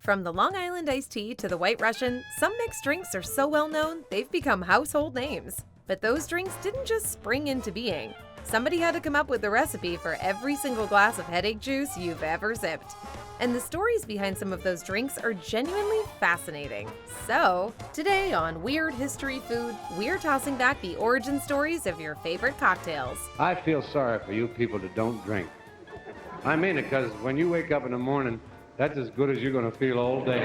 From the Long Island iced tea to the White Russian, some mixed drinks are so well known they've become household names. But those drinks didn't just spring into being. Somebody had to come up with the recipe for every single glass of headache juice you've ever sipped. And the stories behind some of those drinks are genuinely fascinating. So, today on Weird History Food, we're tossing back the origin stories of your favorite cocktails. I feel sorry for you people that don't drink. I mean it, because when you wake up in the morning, that's as good as you're going to feel all day.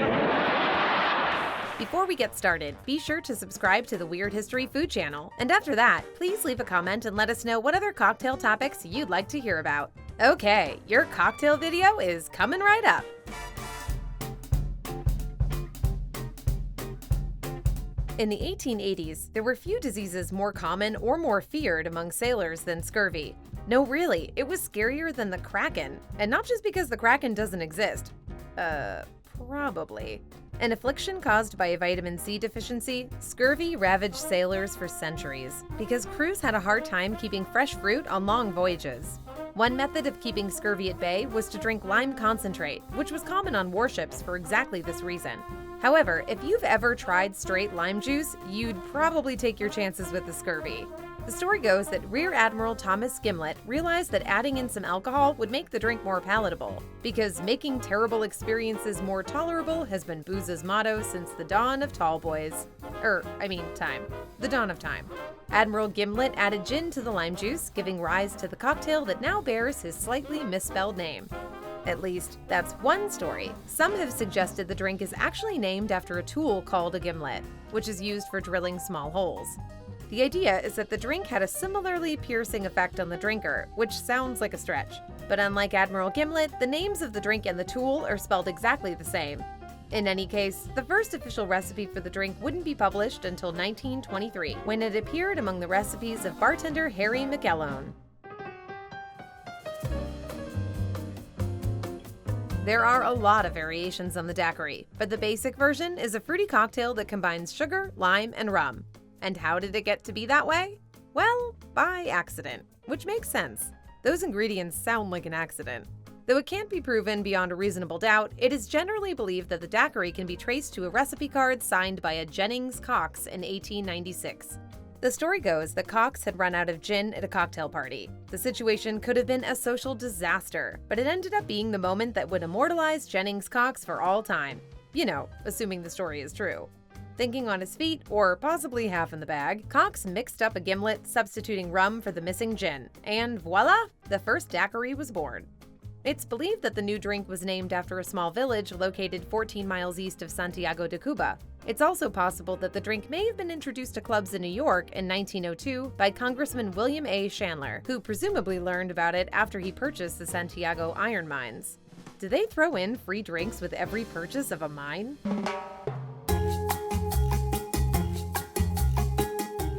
Before we get started, be sure to subscribe to the Weird History Food channel. And after that, please leave a comment and let us know what other cocktail topics you'd like to hear about. Okay, your cocktail video is coming right up. In the 1880s, there were few diseases more common or more feared among sailors than scurvy. No, really, it was scarier than the Kraken. And not just because the Kraken doesn't exist. Probably. An affliction caused by a vitamin C deficiency, scurvy ravaged sailors for centuries because crews had a hard time keeping fresh fruit on long voyages. One method of keeping scurvy at bay was to drink lime concentrate, which was common on warships for exactly this reason. However, if you've ever tried straight lime juice, you'd probably take your chances with the scurvy. The story goes that Rear Admiral Thomas Gimlet realized that adding in some alcohol would make the drink more palatable, because making terrible experiences more tolerable has been booze's motto since the dawn of tall boys. Time. The dawn of time. Admiral Gimlet added gin to the lime juice, giving rise to the cocktail that now bears his slightly misspelled name. At least, that's one story. Some have suggested the drink is actually named after a tool called a gimlet, which is used for drilling small holes. The idea is that the drink had a similarly piercing effect on the drinker, which sounds like a stretch. But unlike Admiral Gimlet, the names of the drink and the tool are spelled exactly the same. In any case, the first official recipe for the drink wouldn't be published until 1923, when it appeared among the recipes of bartender Harry McElhone. There are a lot of variations on the daiquiri, but the basic version is a fruity cocktail that combines sugar, lime, and rum. And how did it get to be that way? Well, by accident, which makes sense. Those ingredients sound like an accident. Though it can't be proven beyond a reasonable doubt, it is generally believed that the daiquiri can be traced to a recipe card signed by a Jennings Cox in 1896. The story goes that Cox had run out of gin at a cocktail party. The situation could have been a social disaster, but it ended up being the moment that would immortalize Jennings Cox for all time. You know, assuming the story is true. Thinking on his feet, or possibly half in the bag, Cox mixed up a gimlet, substituting rum for the missing gin, and voila, the first daiquiri was born. It's believed that the new drink was named after a small village located 14 miles east of Santiago de Cuba. It's also possible that the drink may have been introduced to clubs in New York in 1902 by Congressman William A. Chandler, who presumably learned about it after he purchased the Santiago iron mines. Do they throw in free drinks with every purchase of a mine?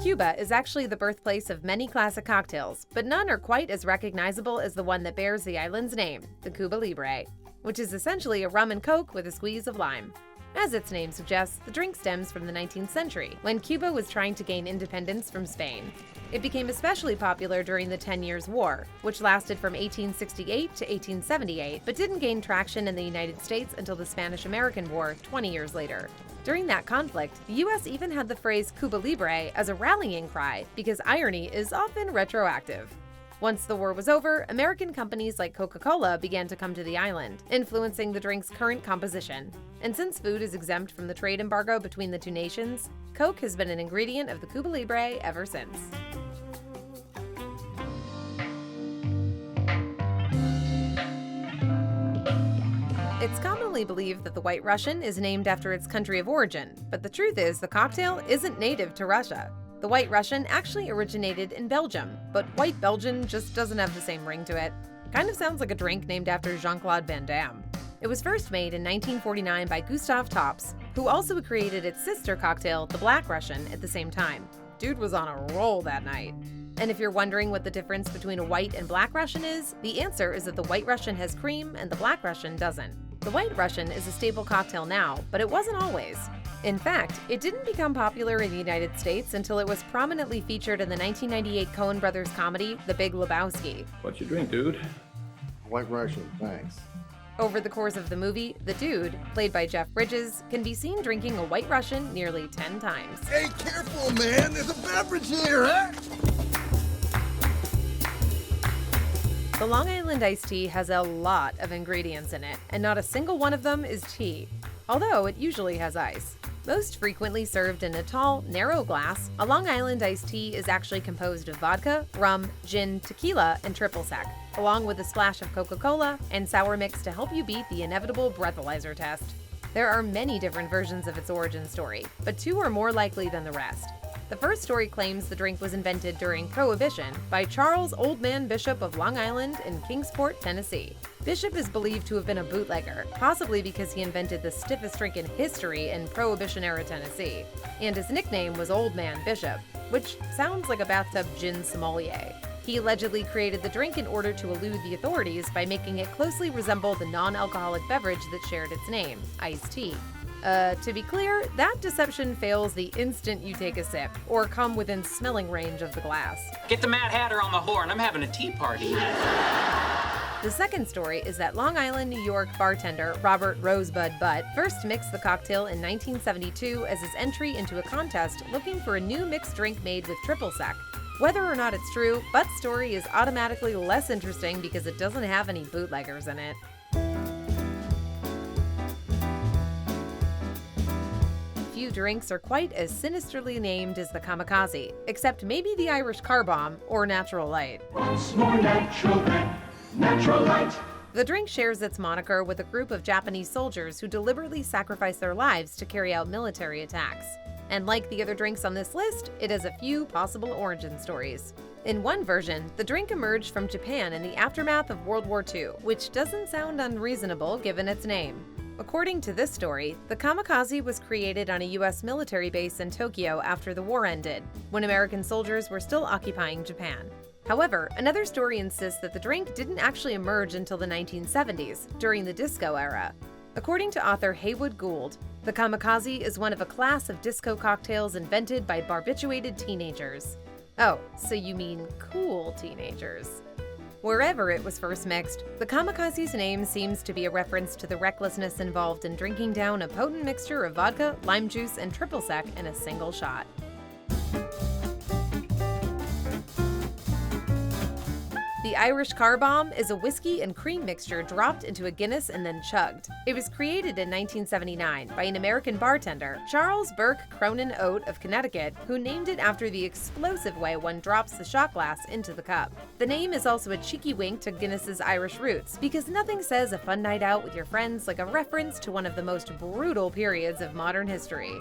Cuba is actually the birthplace of many classic cocktails, but none are quite as recognizable as the one that bears the island's name, the Cuba Libre, which is essentially a rum and coke with a squeeze of lime. As its name suggests, the drink stems from the 19th century, when Cuba was trying to gain independence from Spain. It became especially popular during the 10 Years' War, which lasted from 1868 to 1878, but didn't gain traction in the United States until the Spanish-American War 20 years later. During that conflict, the US even had the phrase Cuba Libre as a rallying cry because irony is often retroactive. Once the war was over, American companies like Coca-Cola began to come to the island, influencing the drink's current composition. And since food is exempt from the trade embargo between the two nations, Coke has been an ingredient of the Cuba Libre ever since. It's commonly believed that the White Russian is named after its country of origin, but the truth is the cocktail isn't native to Russia. The White Russian actually originated in Belgium, but White Belgian just doesn't have the same ring to it. Kind of sounds like a drink named after Jean-Claude Van Damme. It was first made in 1949 by Gustav Tops, who also created its sister cocktail, the Black Russian, at the same time. Dude was on a roll that night. And if you're wondering what the difference between a White and Black Russian is, the answer is that the White Russian has cream and the Black Russian doesn't. The White Russian is a staple cocktail now, but it wasn't always. In fact, it didn't become popular in the United States until it was prominently featured in the 1998 Coen Brothers comedy, The Big Lebowski. What's your drink, dude? White Russian, thanks. Over the course of the movie, the dude, played by Jeff Bridges, can be seen drinking a White Russian nearly 10 times. Hey, careful, man! There's a beverage here, huh? The Long Island iced tea has a lot of ingredients in it, and not a single one of them is tea, although it usually has ice. Most frequently served in a tall, narrow glass, a Long Island iced tea is actually composed of vodka, rum, gin, tequila, and triple sec, along with a splash of Coca-Cola and sour mix to help you beat the inevitable breathalyzer test. There are many different versions of its origin story, but two are more likely than the rest. The first story claims the drink was invented during Prohibition by Charles Old Man Bishop of Long Island in Kingsport, Tennessee. Bishop is believed to have been a bootlegger, possibly because he invented the stiffest drink in history in Prohibition-era Tennessee, and his nickname was Old Man Bishop, which sounds like a bathtub gin sommelier. He allegedly created the drink in order to elude the authorities by making it closely resemble the non-alcoholic beverage that shared its name, iced tea. To be clear, that deception fails the instant you take a sip, or come within smelling range of the glass. Get the Mad Hatter on the horn, I'm having a tea party. The second story is that Long Island, New York bartender Robert Rosebud Butt first mixed the cocktail in 1972 as his entry into a contest looking for a new mixed drink made with triple sec. Whether or not it's true, Butt's story is automatically less interesting because it doesn't have any bootleggers in it. Few drinks are quite as sinisterly named as the Kamikaze, except maybe the Irish car bomb or Natural Light. Once more natural light, natural light. The drink shares its moniker with a group of Japanese soldiers who deliberately sacrifice their lives to carry out military attacks. And like the other drinks on this list, it has a few possible origin stories. In one version, the drink emerged from Japan in the aftermath of World War II, which doesn't sound unreasonable given its name. According to this story, the Kamikaze was created on a U.S. military base in Tokyo after the war ended, when American soldiers were still occupying Japan. However, another story insists that the drink didn't actually emerge until the 1970s, during the disco era. According to author Haywood Gould, the Kamikaze is one of a class of disco cocktails invented by barbiturated teenagers. Oh, so you mean cool teenagers. Wherever it was first mixed, the Kamikaze's name seems to be a reference to the recklessness involved in drinking down a potent mixture of vodka, lime juice, and triple sec in a single shot. The Irish car bomb is a whiskey and cream mixture dropped into a Guinness and then chugged. It was created in 1979 by an American bartender, Charles Burke Cronin Oates of Connecticut, who named it after the explosive way one drops the shot glass into the cup. The name is also a cheeky wink to Guinness's Irish roots, because nothing says a fun night out with your friends like a reference to one of the most brutal periods of modern history.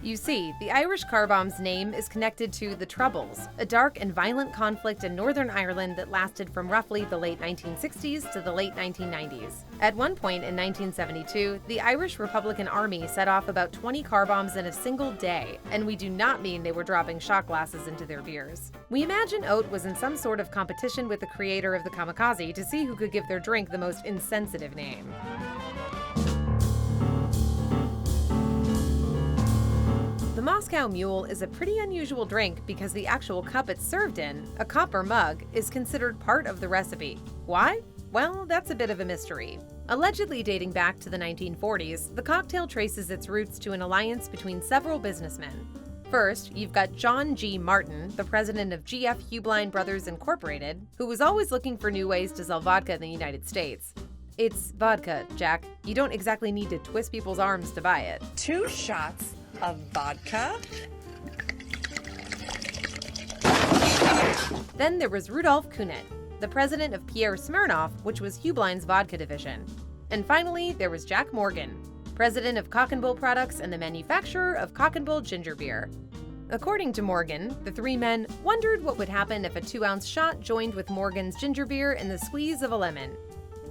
You see, the Irish car bomb's name is connected to the Troubles, a dark and violent conflict in Northern Ireland that lasted from roughly the late 1960s to the late 1990s. At one point in 1972, the Irish Republican Army set off about 20 car bombs in a single day, and we do not mean they were dropping shot glasses into their beers. We imagine Oates was in some sort of competition with the creator of the Kamikaze to see who could give their drink the most insensitive name. The Moscow Mule is a pretty unusual drink because the actual cup it's served in, a copper mug, is considered part of the recipe. Why? Well, that's a bit of a mystery. Allegedly dating back to the 1940s, the cocktail traces its roots to an alliance between several businessmen. First, you've got John G. Martin, the president of G.F. Hubline Brothers Incorporated, who was always looking for new ways to sell vodka in the United States. It's vodka, Jack. You don't exactly need to twist people's arms to buy it. 2 shots of vodka. Then there was Rudolf Kunet, the president of Pierre Smirnoff, which was Hubline's vodka division. And finally, there was Jack Morgan, president of Cock and Bull Products and the manufacturer of Cock and Bull ginger beer. According to Morgan, the three men wondered what would happen if a 2-ounce shot joined with Morgan's ginger beer and the squeeze of a lemon.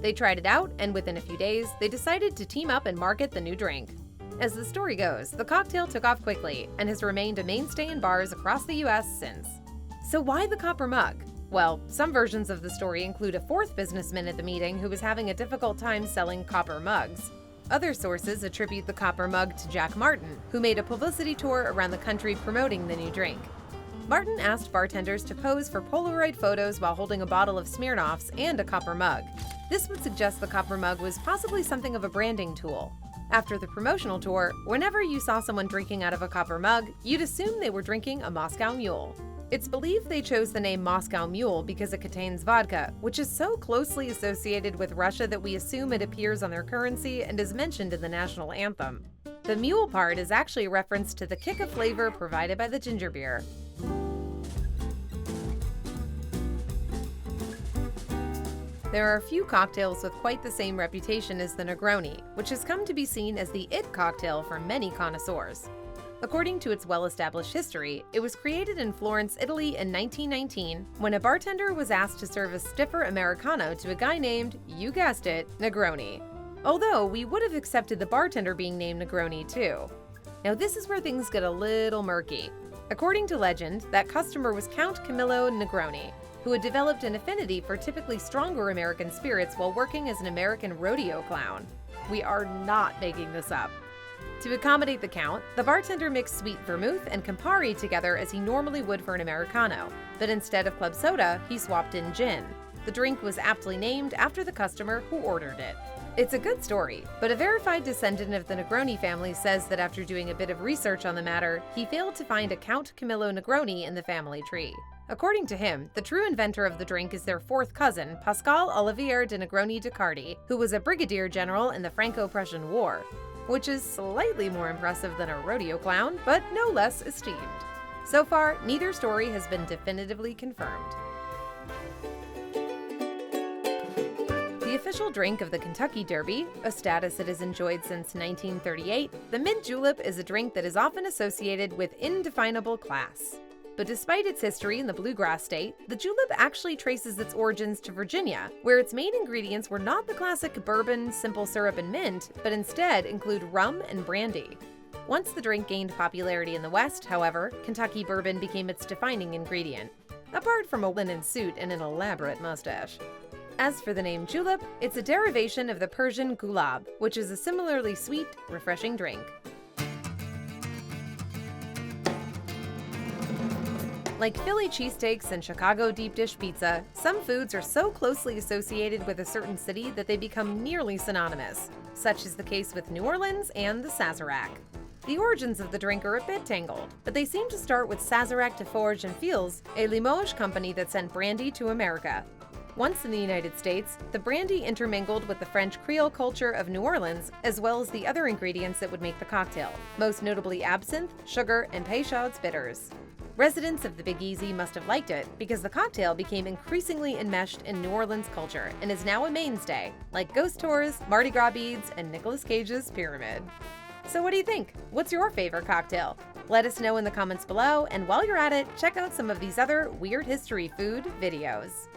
They tried it out, and within a few days, they decided to team up and market the new drink. As the story goes, the cocktail took off quickly and has remained a mainstay in bars across the US since. So why the copper mug? Well, some versions of the story include a 4th businessman at the meeting who was having a difficult time selling copper mugs. Other sources attribute the copper mug to Jack Martin, who made a publicity tour around the country promoting the new drink. Martin asked bartenders to pose for Polaroid photos while holding a bottle of Smirnoff's and a copper mug. This would suggest the copper mug was possibly something of a branding tool. After the promotional tour, whenever you saw someone drinking out of a copper mug, you'd assume they were drinking a Moscow Mule. It's believed they chose the name Moscow Mule because it contains vodka, which is so closely associated with Russia that we assume it appears on their currency and is mentioned in the national anthem. The mule part is actually a reference to the kick of flavor provided by the ginger beer. There are a few cocktails with quite the same reputation as the Negroni, which has come to be seen as the it cocktail for many connoisseurs. According to its well-established history, it was created in Florence, Italy in 1919 when a bartender was asked to serve a stiffer Americano to a guy named, you guessed it, Negroni. Although we would have accepted the bartender being named Negroni too. Now this is where things get a little murky. According to legend, that customer was Count Camillo Negroni, who had developed an affinity for typically stronger American spirits while working as an American rodeo clown. We are not making this up. To accommodate the Count, the bartender mixed sweet vermouth and Campari together as he normally would for an Americano, but instead of club soda, he swapped in gin. The drink was aptly named after the customer who ordered it. It's a good story, but a verified descendant of the Negroni family says that after doing a bit of research on the matter, he failed to find a Count Camillo Negroni in the family tree. According to him, the true inventor of the drink is their fourth cousin, Pascal Olivier de Negroni de Cardi, who was a brigadier general in the Franco-Prussian War, which is slightly more impressive than a rodeo clown, but no less esteemed. So far, neither story has been definitively confirmed. The official drink of the Kentucky Derby, a status it has enjoyed since 1938, the mint julep is a drink that is often associated with indefinable class. But despite its history in the bluegrass state, the julep actually traces its origins to Virginia, where its main ingredients were not the classic bourbon, simple syrup, and mint, but instead include rum and brandy. Once the drink gained popularity in the West, however, Kentucky bourbon became its defining ingredient, apart from a linen suit and an elaborate mustache. As for the name julep, it's a derivation of the Persian gulab, which is a similarly sweet, refreshing drink. Like Philly cheesesteaks and Chicago deep dish pizza, some foods are so closely associated with a certain city that they become nearly synonymous. Such is the case with New Orleans and the sazerac. The origins of the drink are a bit tangled, but they seem to start with Sazerac de Forge and Fields, a Limoges company that sent brandy to America. Once in the United States, the brandy intermingled with the French Creole culture of New Orleans, as well as the other ingredients that would make the cocktail, most notably absinthe, sugar, and Peychaud's bitters. Residents of the Big Easy must have liked it because the cocktail became increasingly enmeshed in New Orleans culture and is now a mainstay, like ghost tours, Mardi Gras beads, and Nicolas Cage's Pyramid. So what do you think? What's your favorite cocktail? Let us know in the comments below, and while you're at it, check out some of these other Weird History Food videos.